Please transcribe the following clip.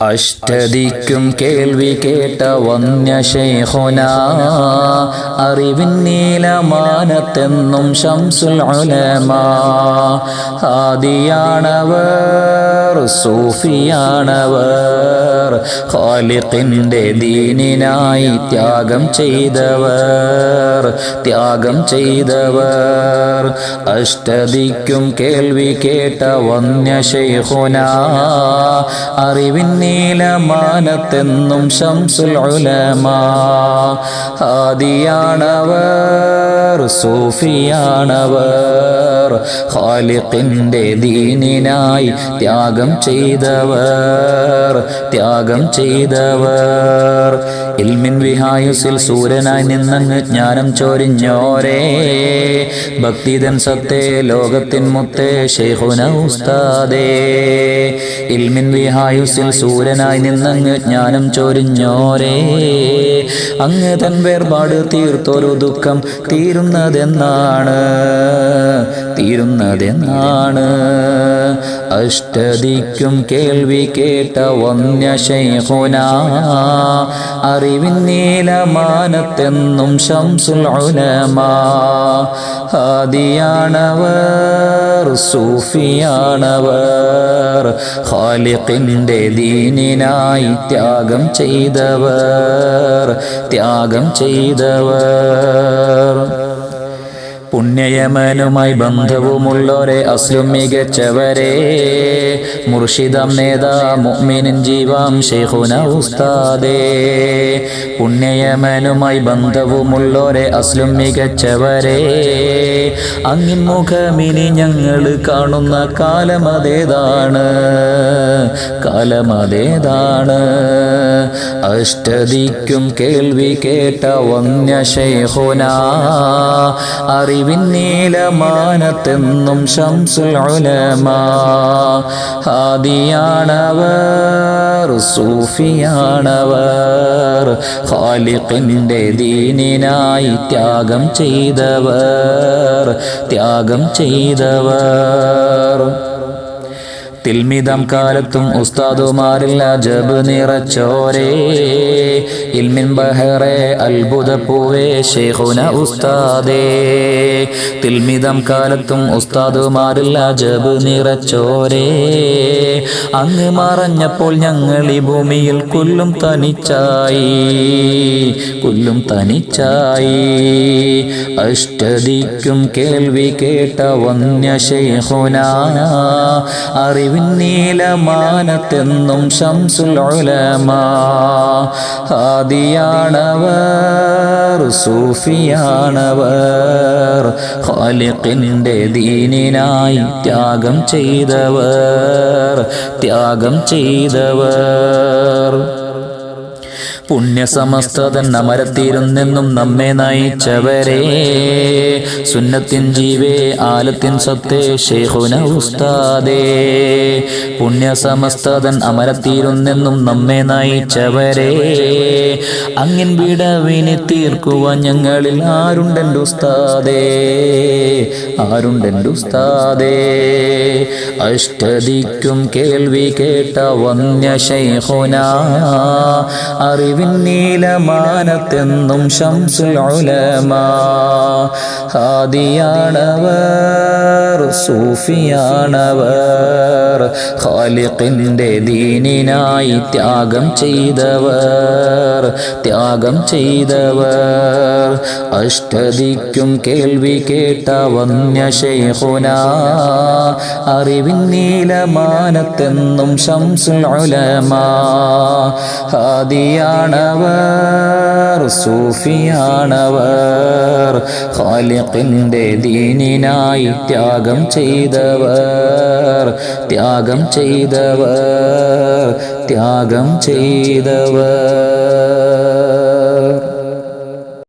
അഷ്ടദിക്കും കേൾവി കേട്ട വന്യ ശൈഖുനാ, അറിവിൻ നീലമാനത്തെന്നും ശംസുൽ ഉലമാ. ഹാദിയാണവർ, സൂഫിയാണവർ, ഖാലിഖിന്റെ ദീനിനായി ത്യാഗം ചെയ്തവർ, ത്യാഗം ചെയ്തവർ. അഷ്ടദിക്കും കേൾവി കേട്ട വന്യ ശൈഖുനാ, അറിവിൻ നീലമാനത്തെന്നും ശംസുൽ ഉലമാ. ഹാദിയാണവർ, സൂഫിയാണവർ, ഖാലിഖിന്റെ ദീനിനായി ത്യാഗം ചെയ്തവർ, ത്യാഗം ചെയ്തവർ. ഇൽമിൻ വിഹായുസിൽ സൂര്യനായി നിന്നങ്ങ് ജ്ഞാനം ചൊരിഞ്ഞോരേ, ഭക്തിതൻ സത്തേ ലോകത്തിൻ മുത്തേ ശൈഖുനാ ഉസ്താദേ. ഇൽമിൻ വിഹായുസിൽ സൂര്യനായി നിന്നങ്ങ് ജ്ഞാനം ചൊരിഞ്ഞോരേ, അങ്ങ് തൻ വേർപാട് തീർത്തൊരു ദുഃഖം തീരുന്നതെന്നാണ്, തീരുന്നതെന്നാണ്. അഷ്ടദിക്കും കേൾവി കേട്ട വന്യ ശൈഖുനാ, അറിവിൻ നീലമാനത്തെന്നും ശംസുൽ ഉലമാ. ഹാദിയാണവർ, സൂഫിയാണവർ, ഖാലിഖിന്റെ ദീനിനായി ത്യാഗം ചെയ്തവർ, ത്യാഗം ചെയ്തവർ. പുണ്യയമനുമായി ബന്ധവുമുള്ളോരെ അസ്ലും മികച്ചവരെ, മുർഷിദം നേതാ മുഅ്മിനിൻ ജീവാം ശൈഖുനാ ഉസ്താദേ. പുണ്യയമനുമായി ബന്ധവുമുള്ളോരെ അസ്ലും മികച്ചവരെ, അങ്ങിൻ മുഖമിനി ഞങ്ങൾ കാണുന്ന കാലമതേതാണ്, കാലമതേതാണ്. അഷ്ടദിക്കും കേൾവി കേട്ട വന്യ ശൈഖുനാ, അറിവിൻ നീലമാനത്തെന്നും ശംസുൽ ഉലമാ. ഹാദിയാണവർ, സൂഫിയാണവർ, ഖാലിഖിന്റെ ദീനിനായി ത്യാഗം ചെയ്തവർ, ത്യാഗം ചെയ്തവർ. തിൽമിതം കാലത്തും ഉസ്താദുമാരിൽ അജബ് നിറച്ചോരേ, ഇൽമിൻ ബഹറേ അത്ഭുതപ്പൂവേ ശൈഖുനാ ഉസ്താദേ. തിൽമിതം കാലത്തും ഉസ്താദുമാരിൽ അജബ് നിറച്ചോരേ, അങ്ങ് മറഞ്ഞപ്പോൾ ഞങ്ങൾ ഈ ഭൂമിയിൽ കൊല്ലും തനിച്ചായി, കൊല്ലും തനിച്ചായി. അഷ്ടദിക്കും കേൾവി കേട്ട വന്യ ശൈഖുനാ, അറിവിൻ നീലമാനത്തെന്നും ശംസുൽ ഉലമാ. ഹാദിയാണവർ, സൂഫിയാണവർ, ഖാലിഖിന്റെ ദീനിനായി ത്യാഗം ചെയ്തവർ, ത്യാഗം ചെയ്തവർ. പുണ്യസമസ്തതൻ അമരത്തിരുന്നെന്നും നമ്മെ നയിച്ചവരെ, സുന്നത്തിൻ ജീവേ ആലത്തിൻ സത്തേ ശൈഖുനാ ഉസ്താദേ. പുണ്യസമസ്തതൻ അമരത്തിരുന്നെന്നും നമ്മെ നയിച്ചവരെ, അങ്ങിൻ വിടവിനെ തീർക്കുവാൻ ഞങ്ങളിൽ ആരുണ്ടെൻ്റെ ഉസ്താദേ, ആരുണ്ടെൻ്റെ ഉസ്താദേ. അഷ്ടദിക്കും കേൾവി കേട്ട വന്യ ശൈഖുനാ, അറിവിൻ നീലമാനത്തെന്നും ശംസുൽ ഉലമാ. ഹാദിയാണവർ, സൂഫിയാണവർ, ഖാലിഖിന്റെ ദീനിനായി ത്യാഗം ചെയ്തവർ, ത്യാഗം ചെയ്തവർ. അഷ്ടദിക്കും കേൾവി കേട്ട വന്യ ശൈഖുനാ, അറിവിൻ നീലമാനത്തെന്നും ശംസുൽ ഉലമാ. ഹാദിയാണവർ, സൂഫിയാണവർ, ഖാലിഖിന്റെ ദീനിനായി ത്യാഗം ചെയ്തവർ, ത്യാഗം ചെയ്തവർ, ത്യാഗം ചെയ്തവർ.